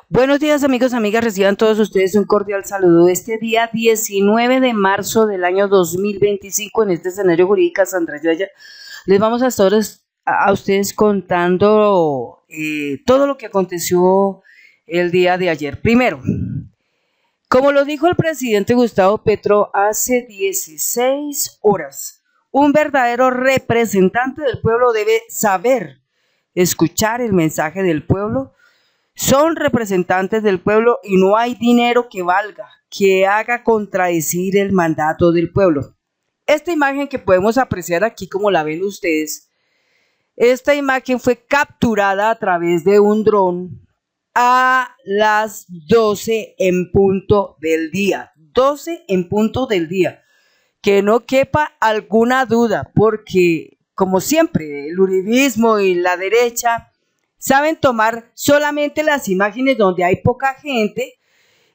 Buenos días amigos, amigas, reciban todos ustedes un cordial saludo. Este día 19 de marzo del año 2025 en este escenario jurídico Sandra Yaya, les vamos a ustedes contando todo lo que aconteció el día de ayer. Primero, como lo dijo el presidente Gustavo Petro hace 16 horas, un verdadero representante del pueblo debe saber escuchar el mensaje del pueblo. Son representantes del pueblo y no hay dinero que valga, que haga contradecir el mandato del pueblo. Esta imagen que podemos apreciar aquí, como la ven ustedes, esta imagen fue capturada a través de un dron a las 12 en punto del día. 12 en punto del día. Que no quepa alguna duda, porque como siempre, el uribismo y la derecha saben tomar solamente las imágenes donde hay poca gente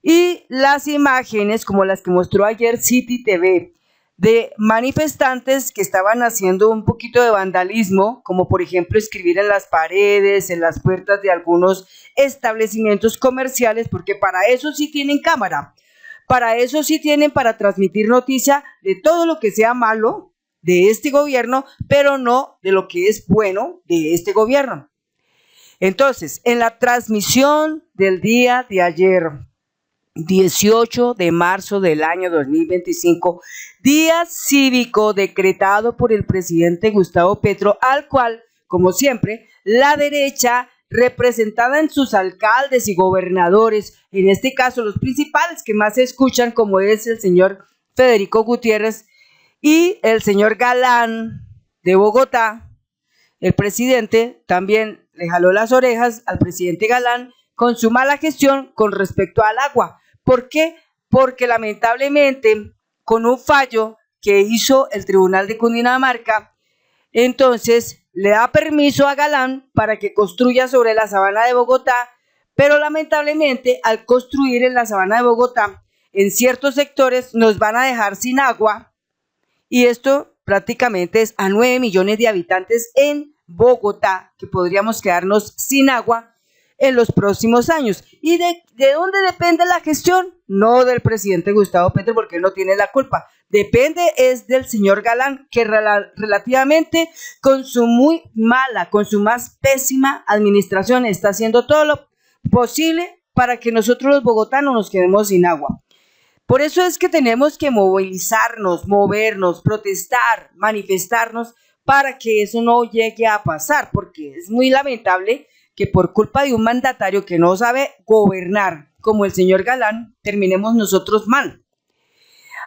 y las imágenes como las que mostró ayer City TV de manifestantes que estaban haciendo un poquito de vandalismo, como por ejemplo escribir en las paredes, en las puertas de algunos establecimientos comerciales, porque para eso sí tienen cámara, para eso sí tienen para transmitir noticia de todo lo que sea malo de este gobierno, pero no de lo que es bueno de este gobierno. Entonces, en la transmisión del día de ayer, 18 de marzo del año 2025, día cívico decretado por el presidente Gustavo Petro, al cual, como siempre, la derecha representada en sus alcaldes y gobernadores, en este caso los principales que más se escuchan, como es el señor Federico Gutiérrez y el señor Galán de Bogotá. El presidente también le jaló las orejas al presidente Galán con su mala gestión con respecto al agua. ¿Por qué? Porque lamentablemente con un fallo que hizo el Tribunal de Cundinamarca, entonces le da permiso a Galán para que construya sobre la sabana de Bogotá, pero lamentablemente al construir en la sabana de Bogotá, en ciertos sectores nos van a dejar sin agua y esto prácticamente es a 9 millones de habitantes en Bogotá, que podríamos quedarnos sin agua en los próximos años. ¿Y de dónde depende la gestión? No del presidente Gustavo Petro, porque él no tiene la culpa. Depende es del señor Galán, que relativamente con su muy mala, con su más pésima administración, está haciendo todo lo posible para que nosotros los bogotanos nos quedemos sin agua. Por eso es que tenemos que movilizarnos, movernos, protestar, manifestarnos para que eso no llegue a pasar, porque es muy lamentable que por culpa de un mandatario que no sabe gobernar, como el señor Galán, terminemos nosotros mal.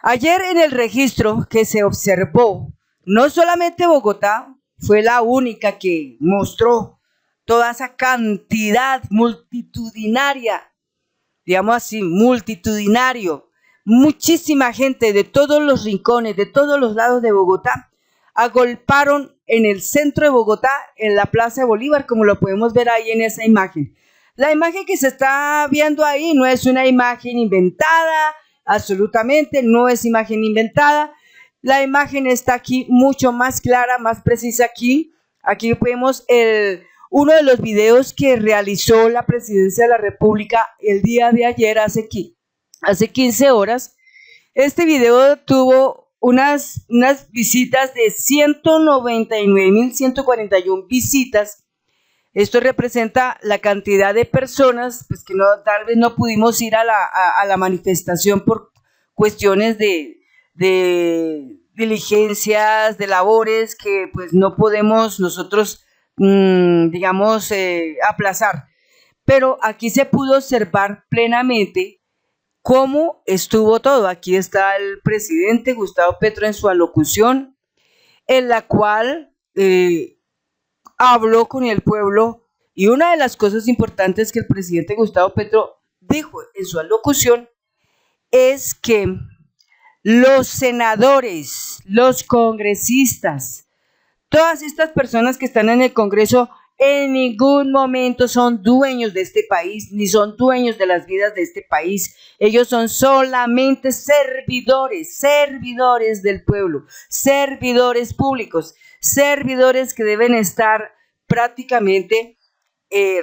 Ayer en el registro que se observó, no solamente Bogotá fue la única que mostró toda esa cantidad multitudinaria, digamos así, multitudinario, muchísima gente de todos los rincones, de todos los lados de Bogotá, agolparon en el centro de Bogotá, en la Plaza de Bolívar, como lo podemos ver ahí en esa imagen. La imagen que se está viendo ahí no es una imagen inventada, absolutamente no es imagen inventada. La imagen está aquí mucho más clara, más precisa aquí. Aquí vemos uno de los videos que realizó la Presidencia de la República el día de ayer, hace 15 horas. Este video tuvo unas visitas de 199.141 visitas. Esto representa la cantidad de personas pues, que tal vez no pudimos ir a la manifestación por cuestiones de diligencias, de labores que pues no podemos nosotros, digamos, aplazar. Pero aquí se pudo observar plenamente cómo estuvo todo. Aquí está el presidente Gustavo Petro en su alocución, en la cual habló con el pueblo, y una de las cosas importantes que el presidente Gustavo Petro dijo en su alocución es que los senadores, los congresistas, todas estas personas que están en el Congreso en ningún momento son dueños de este país, ni son dueños de las vidas de este país. Ellos son solamente servidores del pueblo, servidores públicos, servidores que deben estar prácticamente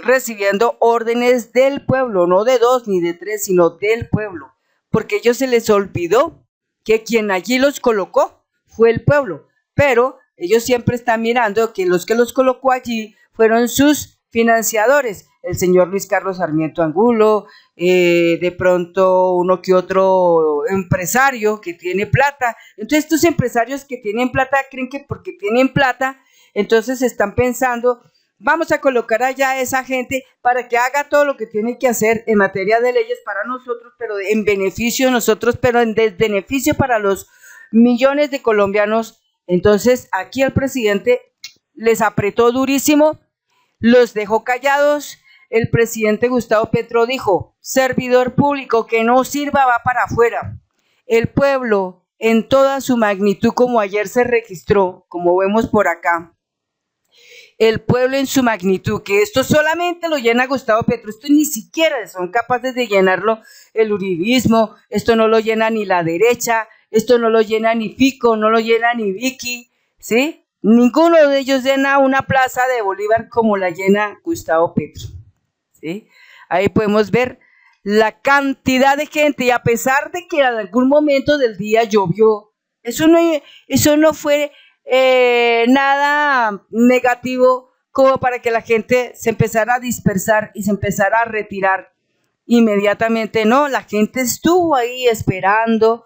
recibiendo órdenes del pueblo, no de dos ni de tres, sino del pueblo, porque a ellos se les olvidó que quien allí los colocó fue el pueblo, pero ellos siempre están mirando que los colocó allí fueron sus financiadores, el señor Luis Carlos Sarmiento Angulo, de pronto uno que otro empresario que tiene plata. Entonces estos empresarios que tienen plata creen que porque tienen plata, entonces están pensando, vamos a colocar allá a esa gente para que haga todo lo que tiene que hacer en materia de leyes para nosotros, pero en beneficio de nosotros, pero en desbeneficio para los millones de colombianos. Entonces aquí el presidente les apretó durísimo, los dejó callados. El presidente Gustavo Petro dijo, servidor público que no sirva va para afuera. El pueblo en toda su magnitud, como ayer se registró, como vemos por acá, el pueblo en su magnitud, que esto solamente lo llena Gustavo Petro, esto ni siquiera son capaces de llenarlo el uribismo, esto no lo llena ni la derecha, esto no lo llena ni Fico, no lo llena ni Vicky, ¿sí? Ninguno de ellos llena una plaza de Bolívar como la llena Gustavo Petro, ¿sí? Ahí podemos ver la cantidad de gente, y a pesar de que en algún momento del día llovió, eso no fue nada negativo como para que la gente se empezara a dispersar y se empezara a retirar inmediatamente. No, la gente estuvo ahí esperando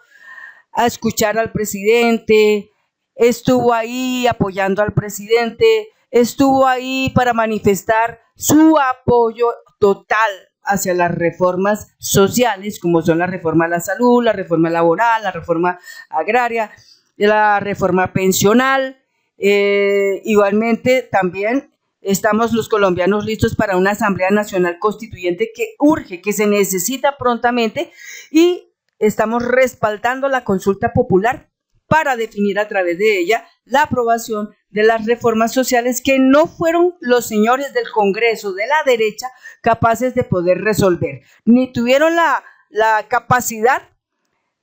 a escuchar al presidente, estuvo ahí apoyando al presidente, estuvo ahí para manifestar su apoyo total hacia las reformas sociales, como son la reforma a la salud, la reforma laboral, la reforma agraria, la reforma pensional. Igualmente también estamos los colombianos listos para una Asamblea Nacional Constituyente que urge, que se necesita prontamente, y estamos respaldando la consulta popular para definir a través de ella la aprobación de las reformas sociales que no fueron los señores del Congreso de la derecha capaces de poder resolver, ni tuvieron la capacidad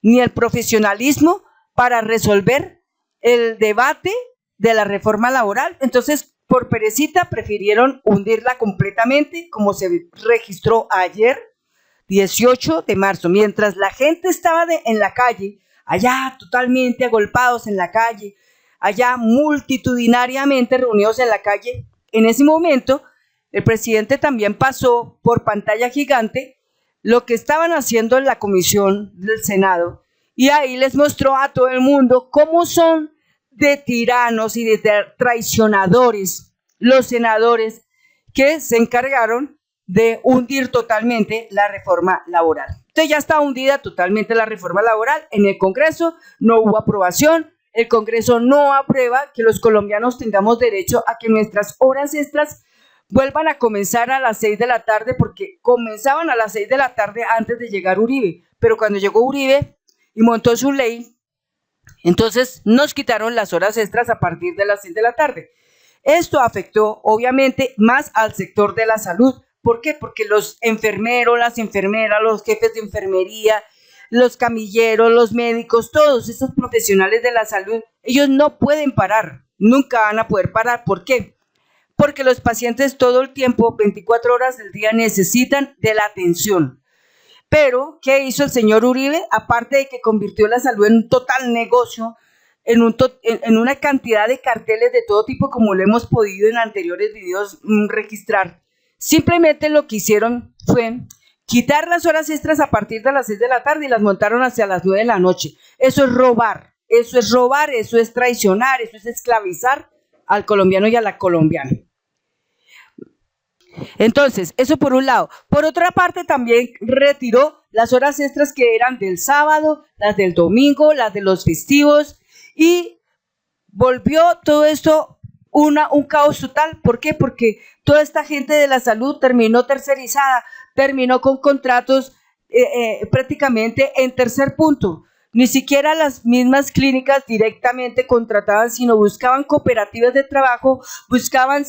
ni el profesionalismo para resolver el debate de la reforma laboral. Entonces, por perecita, prefirieron hundirla completamente, como se registró ayer, 18 de marzo, mientras la gente estaba en la calle, allá totalmente agolpados en la calle, allá multitudinariamente reunidos en la calle. En ese momento, el presidente también pasó por pantalla gigante lo que estaban haciendo en la comisión del Senado, y ahí les mostró a todo el mundo cómo son de tiranos y de traicionadores los senadores que se encargaron de hundir totalmente la reforma laboral. Entonces ya está hundida totalmente la reforma laboral. En el Congreso no hubo aprobación, el Congreso no aprueba que los colombianos tengamos derecho a que nuestras horas extras vuelvan a comenzar a las 6 de la tarde, porque comenzaban a las 6 de la tarde antes de llegar Uribe, pero cuando llegó Uribe y montó su ley, entonces nos quitaron las horas extras a partir de las 6 de la tarde. Esto afectó obviamente más al sector de la salud. ¿Por qué? Porque los enfermeros, las enfermeras, los jefes de enfermería, los camilleros, los médicos, todos esos profesionales de la salud, ellos no pueden parar, nunca van a poder parar. ¿Por qué? Porque los pacientes todo el tiempo, 24 horas del día, necesitan de la atención. Pero, ¿qué hizo el señor Uribe? Aparte de que convirtió la salud en un total negocio, en una cantidad de carteles de todo tipo, como lo hemos podido en anteriores videos registrar, simplemente lo que hicieron fue quitar las horas extras a partir de las 6 de la tarde y las montaron hacia las 9 de la noche. Eso es robar, eso es robar, eso es traicionar, eso es esclavizar al colombiano y a la colombiana. Entonces, eso por un lado. Por otra parte, también retiró las horas extras que eran del sábado, las del domingo, las de los festivos, y volvió todo esto un caos total. ¿Por qué? Porque toda esta gente de la salud terminó tercerizada, terminó con contratos prácticamente en tercer punto. Ni siquiera las mismas clínicas directamente contrataban, sino buscaban cooperativas de trabajo, buscaban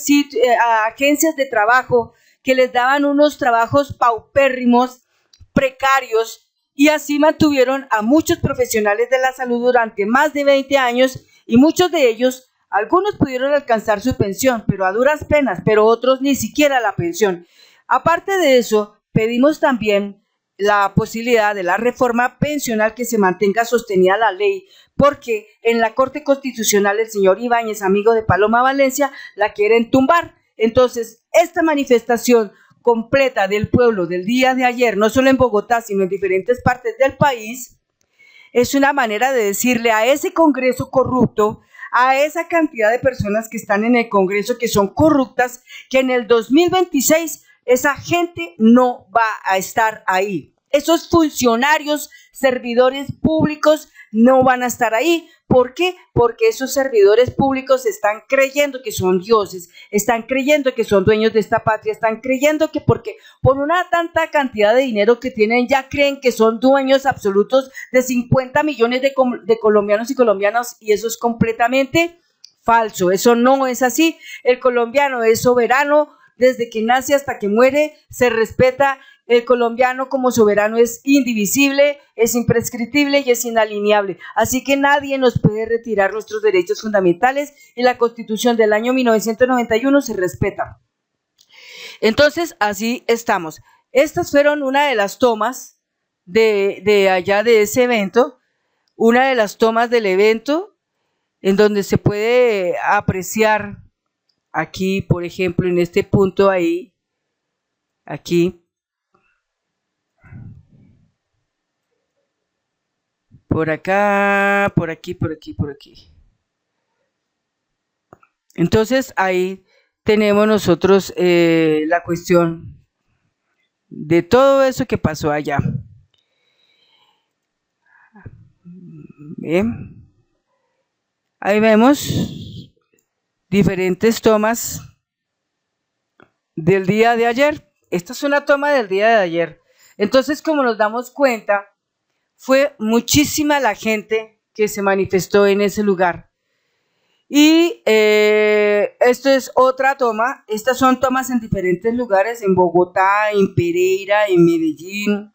agencias de trabajo que les daban unos trabajos paupérrimos, precarios, y así mantuvieron a muchos profesionales de la salud durante más de 20 años, y muchos de ellos Algunos pudieron alcanzar su pensión, pero a duras penas, pero otros ni siquiera la pensión. Aparte de eso, pedimos también la posibilidad de la reforma pensional, que se mantenga sostenida la ley, porque en la Corte Constitucional el señor Ibáñez, amigo de Paloma Valencia, la quieren tumbar. Entonces, esta manifestación completa del pueblo del día de ayer, no solo en Bogotá, sino en diferentes partes del país, es una manera de decirle a ese Congreso corrupto, a esa cantidad de personas que están en el Congreso que son corruptas, que en el 2026 esa gente no va a estar ahí. Esos funcionarios, servidores públicos no van a estar ahí. ¿Por qué? Porque esos servidores públicos están creyendo que son dioses, están creyendo que son dueños de esta patria, están creyendo que porque por una tanta cantidad de dinero que tienen ya creen que son dueños absolutos de 50 millones de colombianos y colombianas, y eso es completamente falso. Eso no es así. El colombiano es soberano desde que nace hasta que muere, se respeta. El colombiano como soberano es indivisible, es imprescriptible y es inalienable. Así que nadie nos puede retirar nuestros derechos fundamentales, y la Constitución del año 1991 se respeta. Entonces, así estamos. Estas fueron una de las tomas de allá de ese evento, una de las tomas del evento en donde se puede apreciar aquí, por ejemplo, en este punto ahí, aquí, por acá, por aquí, por aquí, por aquí. Entonces ahí tenemos nosotros la cuestión de todo eso que pasó allá. Bien. Ahí vemos diferentes tomas del día de ayer. Esta es una toma del día de ayer. Entonces, como nos damos cuenta, fue muchísima la gente que se manifestó en ese lugar. Y esto es otra toma. Estas son tomas en diferentes lugares, en Bogotá, en Pereira, en Medellín,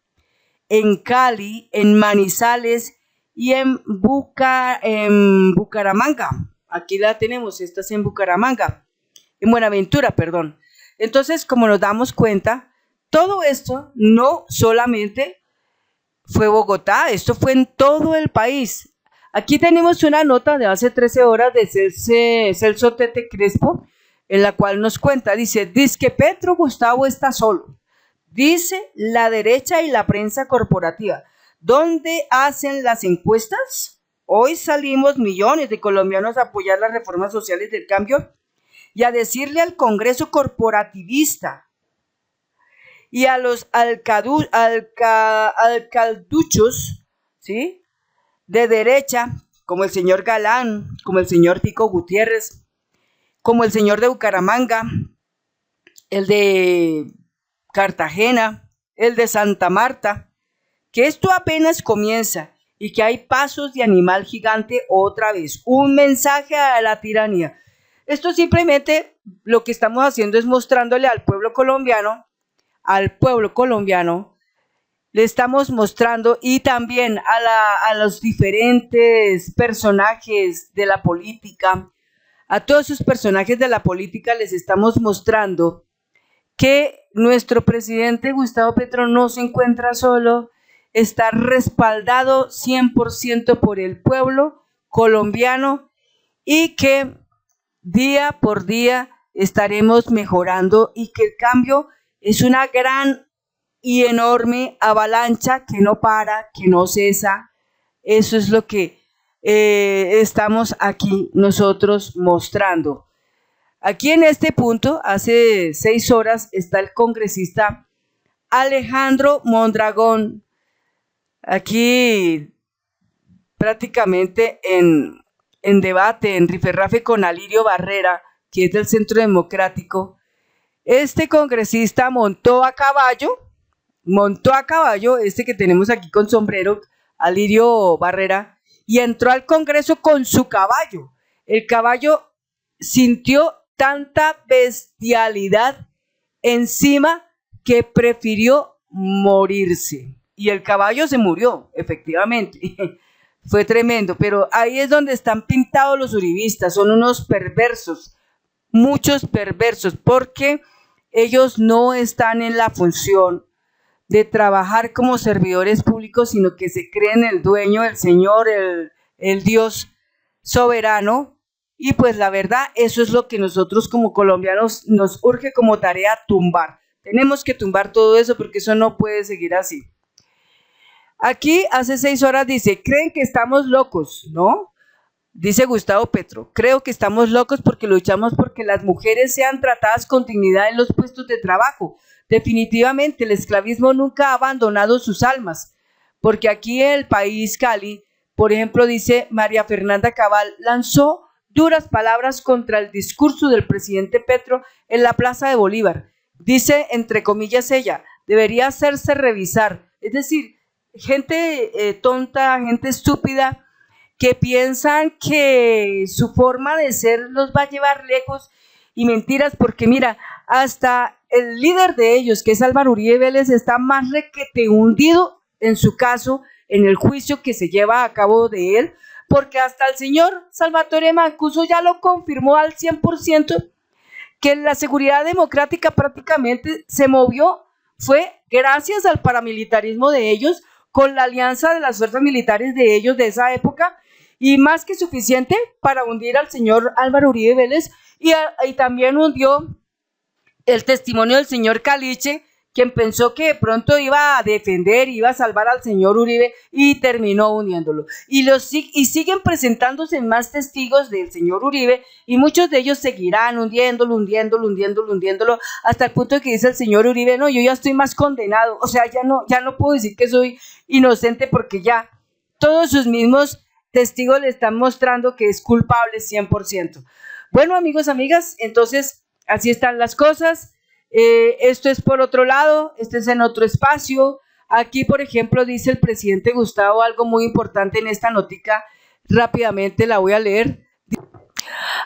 en Cali, en Manizales y en Bucaramanga. Aquí la tenemos, esta es en Bucaramanga, en Buenaventura, perdón. Entonces, como nos damos cuenta, todo esto no solamente fue Bogotá, esto fue en todo el país. Aquí tenemos una nota de hace 13 horas de Celso Tete Crespo, en la cual nos cuenta, dice que Petro Gustavo está solo, dice la derecha y la prensa corporativa. ¿Dónde hacen las encuestas? Hoy salimos millones de colombianos a apoyar las reformas sociales del cambio y a decirle al Congreso corporativista y a los alcalduchos, ¿sí?, de derecha, como el señor Galán, como el señor Tico Gutiérrez, como el señor de Bucaramanga, el de Cartagena, el de Santa Marta, que esto apenas comienza y que hay pasos de animal gigante otra vez, un mensaje a la tiranía. Esto simplemente lo que estamos haciendo es mostrándole al pueblo colombiano, le estamos mostrando, y también a los diferentes personajes de la política, a todos sus personajes de la política les estamos mostrando que nuestro presidente Gustavo Petro no se encuentra solo, está respaldado 100% por el pueblo colombiano, y que día por día estaremos mejorando, y que el cambio es una gran y enorme avalancha que no para, que no cesa. Eso es lo que estamos aquí nosotros mostrando. Aquí en este punto, hace 6 horas, está el congresista Alejandro Mondragón, aquí prácticamente en debate, en rifirrafe con Alirio Barrera, que es del Centro Democrático. Este congresista montó a caballo, este que tenemos aquí con sombrero, Alirio Barrera, y entró al Congreso con su caballo. El caballo sintió tanta bestialidad encima que prefirió morirse. Y el caballo se murió, efectivamente. fue tremendo, pero ahí es donde están pintados los uribistas, son unos perversos, muchos perversos, porque ellos no están en la función de trabajar como servidores públicos, sino que se creen el dueño, el Señor, el Dios soberano. Y pues la verdad, eso es lo que nosotros como colombianos nos urge como tarea tumbar. Tenemos que tumbar todo eso porque eso no puede seguir así. Aquí hace 6 horas dice, creen que estamos locos, ¿no? Dice Gustavo Petro, creo que estamos locos porque luchamos porque las mujeres sean tratadas con dignidad en los puestos de trabajo. Definitivamente el esclavismo nunca ha abandonado sus almas, porque aquí en el país Cali, por ejemplo, dice María Fernanda Cabal, lanzó duras palabras contra el discurso del presidente Petro en la Plaza de Bolívar. Dice, entre comillas, ella, debería hacerse revisar. Es decir, gente tonta, gente estúpida, que piensan que su forma de ser los va a llevar lejos y mentiras, porque mira, hasta el líder de ellos, que es Álvaro Uribe Vélez, está más requete hundido en su caso, en el juicio que se lleva a cabo de él, porque hasta el señor Salvatore Mancuso ya lo confirmó al 100%, que la seguridad democrática prácticamente se movió, fue gracias al paramilitarismo de ellos, con la alianza de las fuerzas militares de ellos de esa época, y más que suficiente para hundir al señor Álvaro Uribe Vélez, y también hundió el testimonio del señor Caliche, quien pensó que de pronto iba a defender, iba a salvar al señor Uribe y terminó hundiéndolo. Y siguen presentándose más testigos del señor Uribe y muchos de ellos seguirán hundiéndolo, hasta el punto de que dice el señor Uribe, no, yo ya estoy más condenado, o sea, ya no puedo decir que soy inocente porque ya todos sus mismos testigos le están mostrando que es culpable 100%. Bueno, amigos, amigas, entonces así están las cosas. Esto es por otro lado, este es en otro espacio. Aquí, por ejemplo, dice el presidente Gustavo algo muy importante en esta notica. Rápidamente la voy a leer.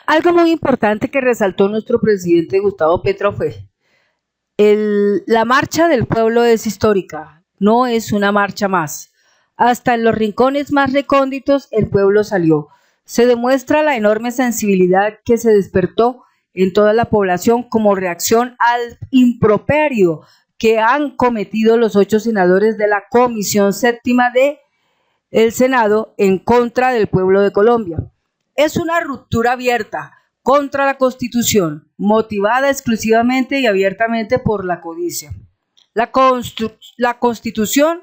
Algo muy importante que resaltó nuestro presidente Gustavo Petro fue: la marcha del pueblo es histórica, no es una marcha más. Hasta en los rincones más recónditos el pueblo salió. Se demuestra la enorme sensibilidad que se despertó en toda la población como reacción al improperio que han cometido los 8 senadores de la Comisión Séptima del Senado en contra del pueblo de Colombia. Es una ruptura abierta contra la Constitución, motivada exclusivamente y abiertamente por la codicia. La Constitución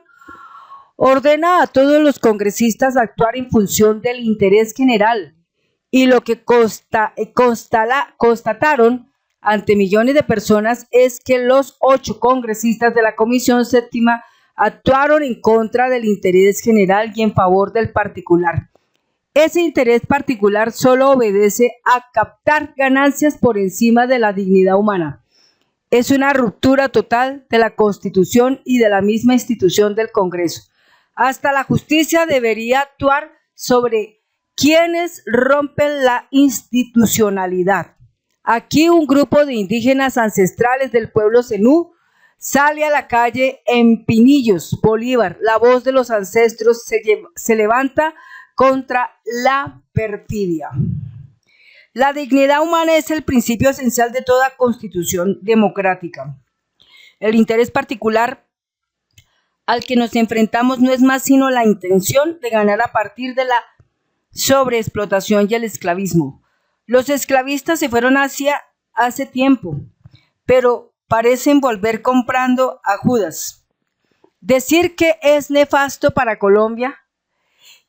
ordena a todos los congresistas actuar en función del interés general, y lo que constataron ante millones de personas es que los 8 congresistas de la Comisión Séptima actuaron en contra del interés general y en favor del particular. Ese interés particular solo obedece a captar ganancias por encima de la dignidad humana. Es una ruptura total de la Constitución y de la misma institución del Congreso. Hasta la justicia debería actuar sobre quienes rompen la institucionalidad. Aquí un grupo de indígenas ancestrales del pueblo zenú sale a la calle en Pinillos, Bolívar. La voz de los ancestros se levanta contra la perfidia. La dignidad humana es el principio esencial de toda constitución democrática. El interés particular al que nos enfrentamos no es más sino la intención de ganar a partir de la sobreexplotación y el esclavismo. Los esclavistas se fueron hace tiempo, pero parecen volver comprando a Judas. Decir que es nefasto para Colombia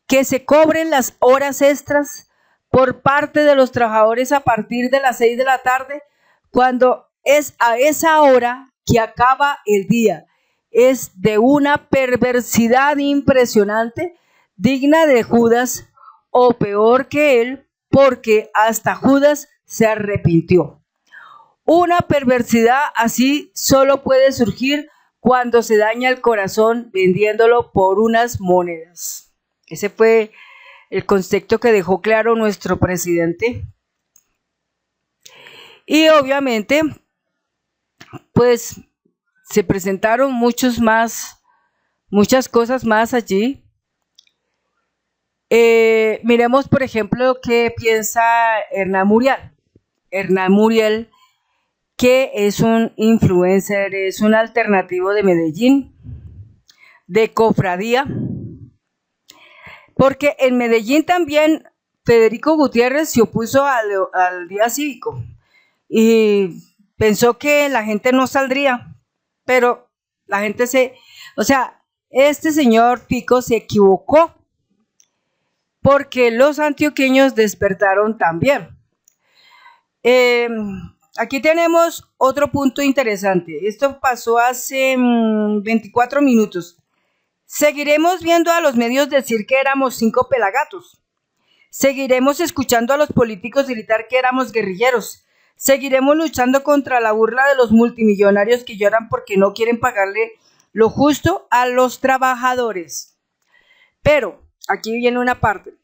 que se cobren las horas extras por parte de los trabajadores a partir de las 6 de la tarde, cuando es a esa hora que acaba el día, es de una perversidad impresionante, digna de Judas, o peor que él, porque hasta Judas se arrepintió. Una perversidad así solo puede surgir cuando se daña el corazón vendiéndolo por unas monedas. Ese fue el concepto que dejó claro nuestro presidente. Y obviamente, pues se presentaron muchas cosas más allí. Miremos, por ejemplo, qué piensa Hernán Muriel. Hernán Muriel, que es un influencer, es un alternativo de Medellín, de cofradía, porque en Medellín también Federico Gutiérrez se opuso al día cívico y pensó que la gente no saldría, pero la gente o sea, este señor Fico se equivocó porque los antioqueños despertaron también. Eh, Aquí tenemos otro punto interesante. Esto pasó hace 24 minutos. Seguiremos viendo a los medios decir que éramos 5 pelagatos. Seguiremos escuchando a los políticos gritar que éramos guerrilleros. Seguiremos luchando contra la burla de los multimillonarios que lloran porque no quieren pagarle lo justo a los trabajadores. Pero aquí viene una parte.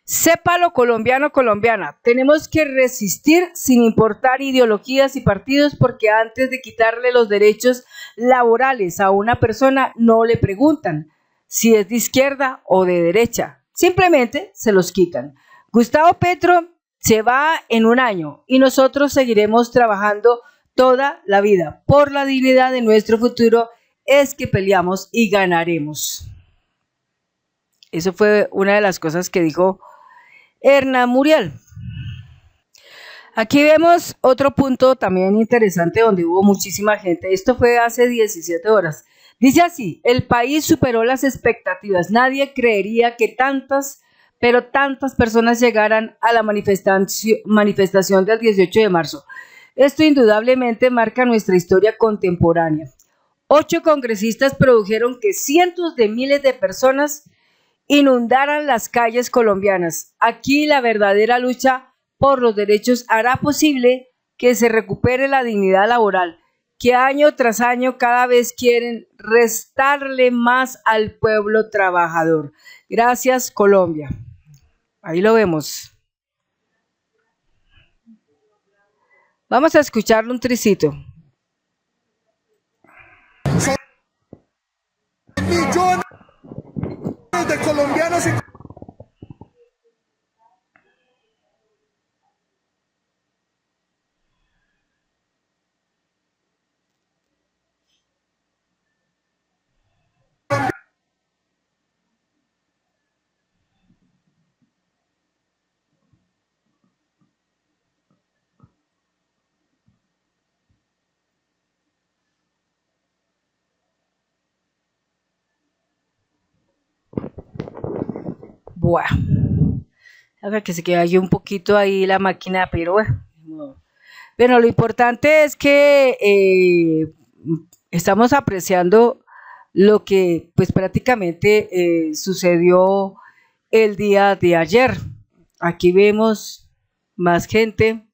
Sépalo colombiano, colombiana, tenemos que resistir sin importar ideologías y partidos porque antes de quitarle los derechos laborales a una persona no le preguntan si es de izquierda o de derecha, simplemente se los quitan. Gustavo Petro se va en un año y nosotros seguiremos trabajando toda la vida por la dignidad de nuestro futuro, es que peleamos y ganaremos. Eso fue una de las cosas que dijo Hernán Muriel. Aquí vemos otro punto también interesante donde hubo muchísima gente. Esto fue hace 17 horas. Dice así: el país superó las expectativas. Nadie creería que tantas personas llegaran a la manifestación del 18 de marzo. Esto indudablemente marca nuestra historia contemporánea. 8 congresistas produjeron que cientos de miles de personas inundaran las calles colombianas. Aquí la verdadera lucha por los derechos hará posible que se recupere la dignidad laboral, que año tras año cada vez quieren restarle más al pueblo trabajador. Gracias, Colombia. Ahí lo vemos. Vamos a escucharle un tricito. Son millones de colombianos y Bueno, a ver que se queda ahí un poquito ahí la máquina, pero bueno. Bueno, lo importante es que estamos apreciando lo que pues prácticamente sucedió el día de ayer. Aquí vemos más gente.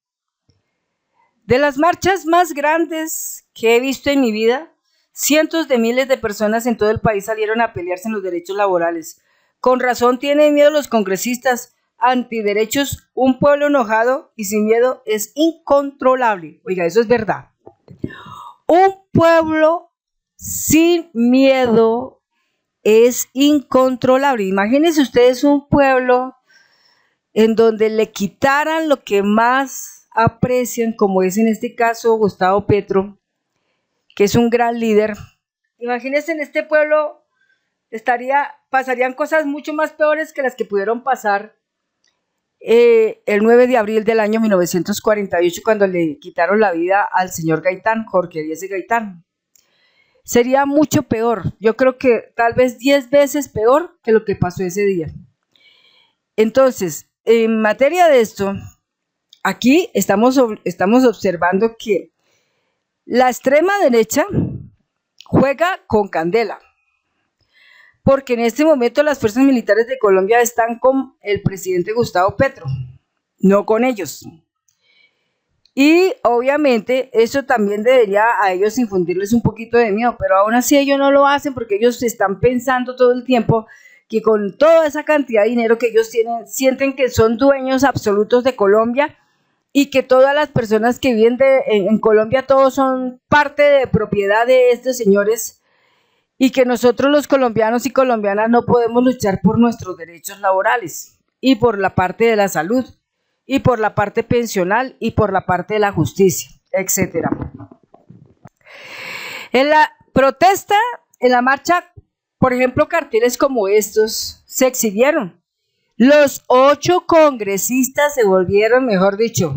De las marchas más grandes que he visto en mi vida, cientos de miles de personas en todo el país salieron a pelearse en los derechos laborales. Con razón tienen miedo los congresistas antiderechos. Un pueblo enojado y sin miedo es incontrolable. Oiga, eso es verdad. Un pueblo sin miedo es incontrolable. Imagínense ustedes un pueblo en donde le quitaran lo que más aprecian, como es en este caso Gustavo Petro, que es un gran líder. Imagínense, en este pueblo pasarían cosas mucho más peores que las que pudieron pasar el 9 de abril del año 1948, cuando le quitaron la vida al señor Gaitán, Jorge Eliezer Gaitán. Sería mucho peor, yo creo que tal vez 10 veces peor que lo que pasó ese día. Entonces, en materia de esto, aquí estamos observando que la extrema derecha juega con candela, porque en este momento las fuerzas militares de Colombia están con el presidente Gustavo Petro, no con ellos. Y obviamente eso también debería a ellos infundirles un poquito de miedo, pero aún así ellos no lo hacen porque ellos están pensando todo el tiempo que con toda esa cantidad de dinero que ellos tienen, sienten que son dueños absolutos de Colombia y que todas las personas que viven en Colombia, todos son parte de propiedad de estos señores. y que nosotros los colombianos y colombianas no podemos luchar por nuestros derechos laborales y por la parte de la salud y por la parte pensional y por la parte de la justicia, etcétera. En la protesta, en la marcha, por ejemplo, carteles como estos se exhibieron. Los 8 congresistas se volvieron, mejor dicho,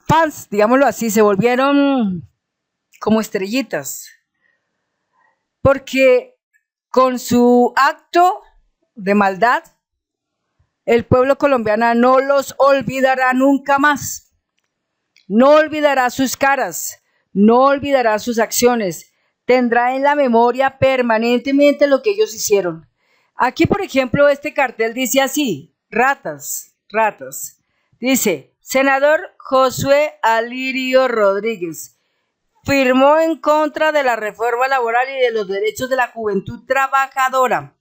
fans, digámoslo así, se volvieron como estrellitas, porque con su acto de maldad, el pueblo colombiano no los olvidará nunca más, no olvidará sus caras, no olvidará sus acciones, tendrá en la memoria permanentemente lo que ellos hicieron. Aquí, por ejemplo, este cartel dice así, ratas, ratas, dice, senador Josué Alirio Rodríguez, firmó en contra de la reforma laboral y de los derechos de la juventud trabajadora.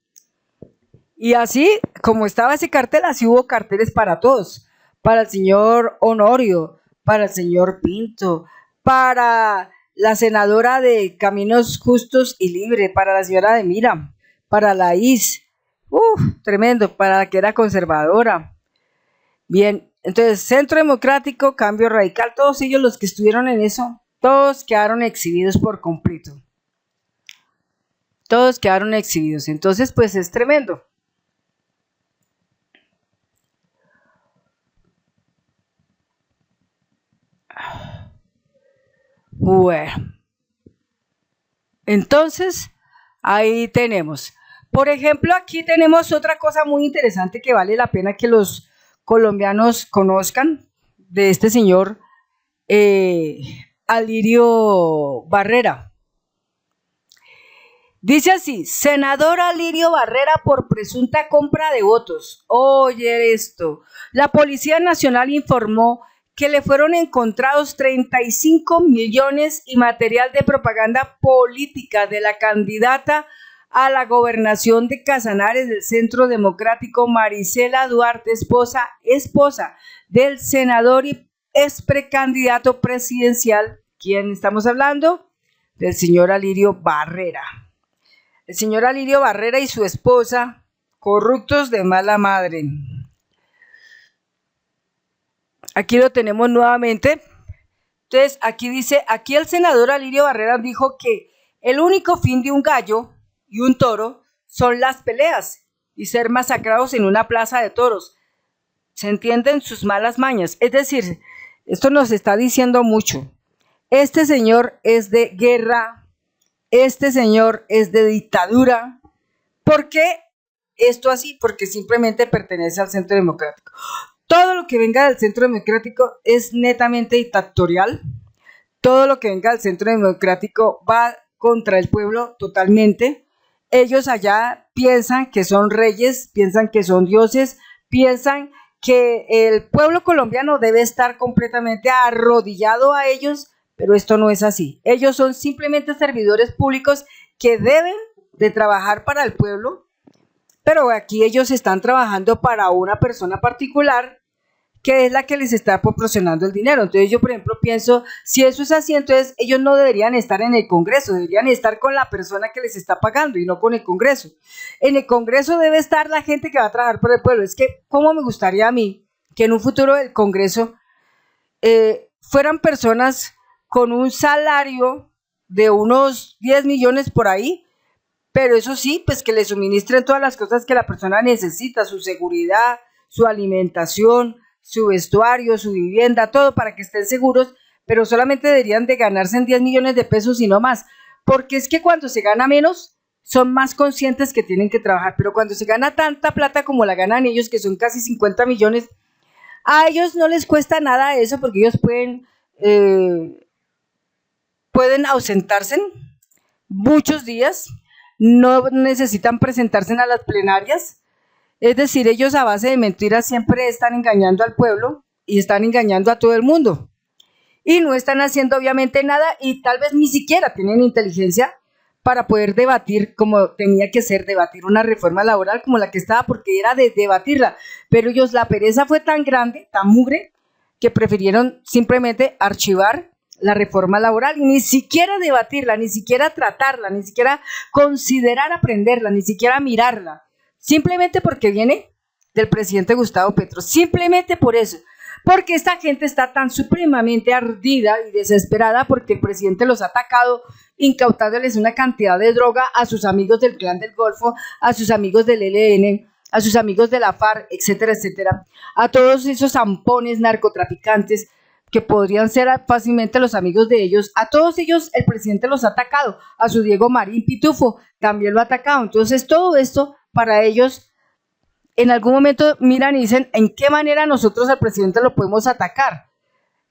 Y así, como estaba ese cartel, así hubo carteles para todos. Para el señor Honorio, para el señor Pinto, para la senadora de Caminos Justos y Libre, para la señora de Mira, para la IS, tremendo, para la que era conservadora. Bien, entonces, Centro Democrático, Cambio Radical, todos ellos los que estuvieron en eso, todos quedaron exhibidos por completo. Todos quedaron exhibidos. Entonces, pues es tremendo. Bueno. Entonces, ahí tenemos. Por ejemplo, aquí tenemos otra cosa muy interesante que vale la pena que los colombianos conozcan de este señor Alirio Barrera. Dice así, senador Alirio Barrera por presunta compra de votos. Oye esto, la Policía Nacional informó que le fueron encontrados 35 millones y material de propaganda política de la candidata a la gobernación de Casanares del Centro Democrático, Marisela Duarte, esposa del senador y ex precandidato presidencial. ¿Quién estamos hablando? Del señor Alirio Barrera. El señor Alirio Barrera y su esposa, corruptos de mala madre. Aquí lo tenemos nuevamente. Entonces, aquí dice, aquí el senador Alirio Barrera dijo que el único fin de un gallo y un toro son las peleas y ser masacrados en una plaza de toros. Se entienden sus malas mañas. Es decir, esto nos está diciendo mucho. Este señor es de guerra, este señor es de dictadura. ¿Por qué esto así? Porque simplemente pertenece al Centro Democrático. Todo lo que venga del Centro Democrático es netamente dictatorial. Todo lo que venga del Centro Democrático va contra el pueblo totalmente. Ellos allá piensan que son reyes, piensan que son dioses, piensan que el pueblo colombiano debe estar completamente arrodillado a ellos, pero esto no es así. Ellos son simplemente servidores públicos que deben de trabajar para el pueblo, pero aquí ellos están trabajando para una persona particular que es la que les está proporcionando el dinero. Entonces yo, por ejemplo, pienso, si eso es así, entonces ellos no deberían estar en el Congreso, deberían estar con la persona que les está pagando y no con el Congreso. En el Congreso debe estar la gente que va a trabajar por el pueblo. Es que, ¿cómo me gustaría a mí que en un futuro del Congreso fueran personas con un salario de unos 10 millones por ahí, pero eso sí, pues que le suministren todas las cosas que la persona necesita, su seguridad, su alimentación, su vestuario, su vivienda, todo para que estén seguros, pero solamente deberían de ganarse en 10 millones de pesos y no más, porque es que cuando se gana menos, son más conscientes que tienen que trabajar, pero cuando se gana tanta plata como la ganan ellos, que son casi 50 millones, a ellos no les cuesta nada eso, porque ellos pueden ausentarse muchos días, no necesitan presentarse a las plenarias. Es decir, ellos a base de mentiras siempre están engañando al pueblo y están engañando a todo el mundo. Y no están haciendo obviamente nada y tal vez ni siquiera tienen inteligencia para poder debatir como tenía que ser, debatir una reforma laboral como la que estaba, porque era de debatirla. Pero ellos, la pereza fue tan grande, tan mugre, que prefirieron simplemente archivar la reforma laboral y ni siquiera debatirla, ni siquiera tratarla, ni siquiera considerar aprenderla, ni siquiera mirarla, simplemente porque viene del presidente Gustavo Petro, simplemente por eso, porque esta gente está tan supremamente ardida y desesperada porque el presidente los ha atacado, incautándoles una cantidad de droga a sus amigos del Clan del Golfo, a sus amigos del ELN, a sus amigos de la FARC, etcétera, etcétera, a todos esos zampones narcotraficantes que podrían ser fácilmente los amigos de ellos, a todos ellos el presidente los ha atacado, a su Diego Marín Pitufo también lo ha atacado. Entonces todo esto para ellos en algún momento miran y dicen en qué manera nosotros al presidente lo podemos atacar,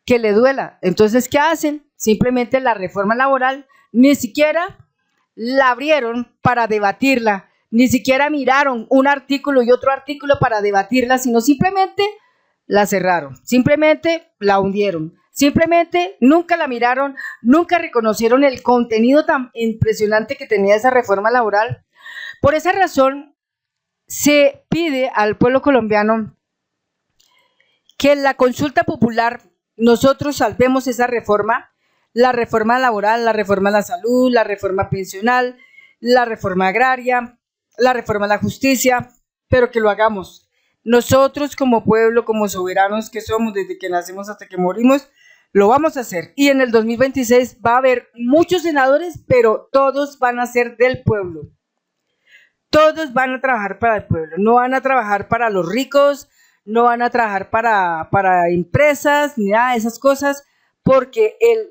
que le duela. Entonces, ¿qué hacen? Simplemente la reforma laboral ni siquiera la abrieron para debatirla, ni siquiera miraron un artículo y otro artículo para debatirla, sino simplemente la cerraron, simplemente la hundieron, simplemente nunca la miraron, nunca reconocieron el contenido tan impresionante que tenía esa reforma laboral. Por esa razón, se pide al pueblo colombiano que en la consulta popular nosotros salvemos esa reforma, la reforma laboral, la reforma a la salud, la reforma pensional, la reforma agraria, la reforma a la justicia, pero que lo hagamos. Nosotros como pueblo, como soberanos que somos desde que nacemos hasta que morimos, lo vamos a hacer. Y en el 2026 va a haber muchos senadores, pero todos van a ser del pueblo. Todos van a trabajar para el pueblo, no van a trabajar para los ricos, no van a trabajar para empresas, ni nada de esas cosas, porque el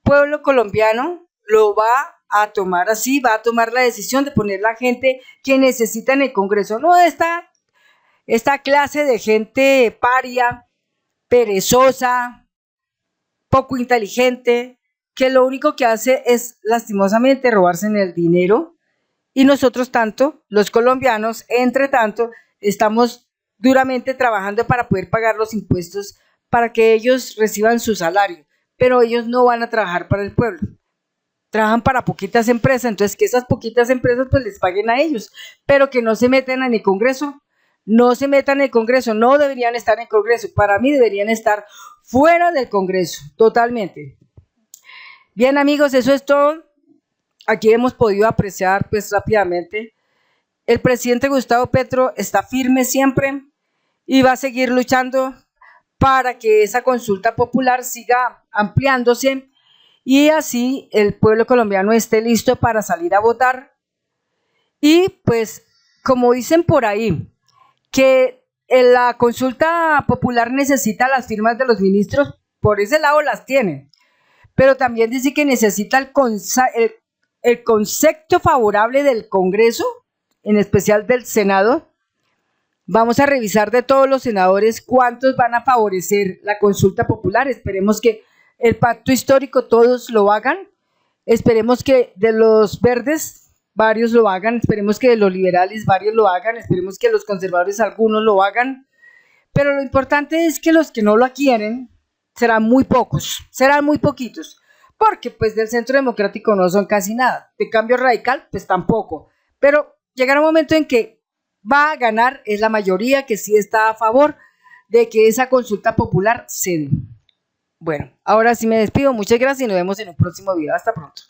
pueblo colombiano lo va a tomar así, va a tomar la decisión de poner la gente que necesita en el Congreso, no esta clase de gente paria, perezosa, poco inteligente, que lo único que hace es lastimosamente robarse en el dinero. Y nosotros tanto, los colombianos, entre tanto, estamos duramente trabajando para poder pagar los impuestos para que ellos reciban su salario, pero ellos no van a trabajar para el pueblo, trabajan para poquitas empresas, entonces que esas poquitas empresas pues les paguen a ellos, pero que no se metan en el Congreso, no se metan en el Congreso, no deberían estar en el Congreso, para mí deberían estar fuera del Congreso, totalmente. Bien amigos, eso es todo. Aquí hemos podido apreciar pues rápidamente, el presidente Gustavo Petro está firme siempre y va a seguir luchando para que esa consulta popular siga ampliándose y así el pueblo colombiano esté listo para salir a votar. Y pues como dicen por ahí, que la consulta popular necesita las firmas de los ministros, por ese lado las tienen, pero también dice que necesita el concepto favorable del Congreso, en especial del Senado. Vamos a revisar de todos los senadores cuántos van a favorecer la consulta popular. Esperemos que el pacto histórico todos lo hagan. Esperemos que de los verdes varios lo hagan. Esperemos que de los liberales varios lo hagan. Esperemos que los conservadores algunos lo hagan. Pero lo importante es que los que no lo quieren serán muy pocos, serán muy poquitos. Porque pues del Centro Democrático no son casi nada, de Cambio Radical pues tampoco, pero llegará un momento en que va a ganar, es la mayoría que sí está a favor de que esa consulta popular se dé. Bueno, ahora sí me despido, muchas gracias y nos vemos en un próximo video, hasta pronto.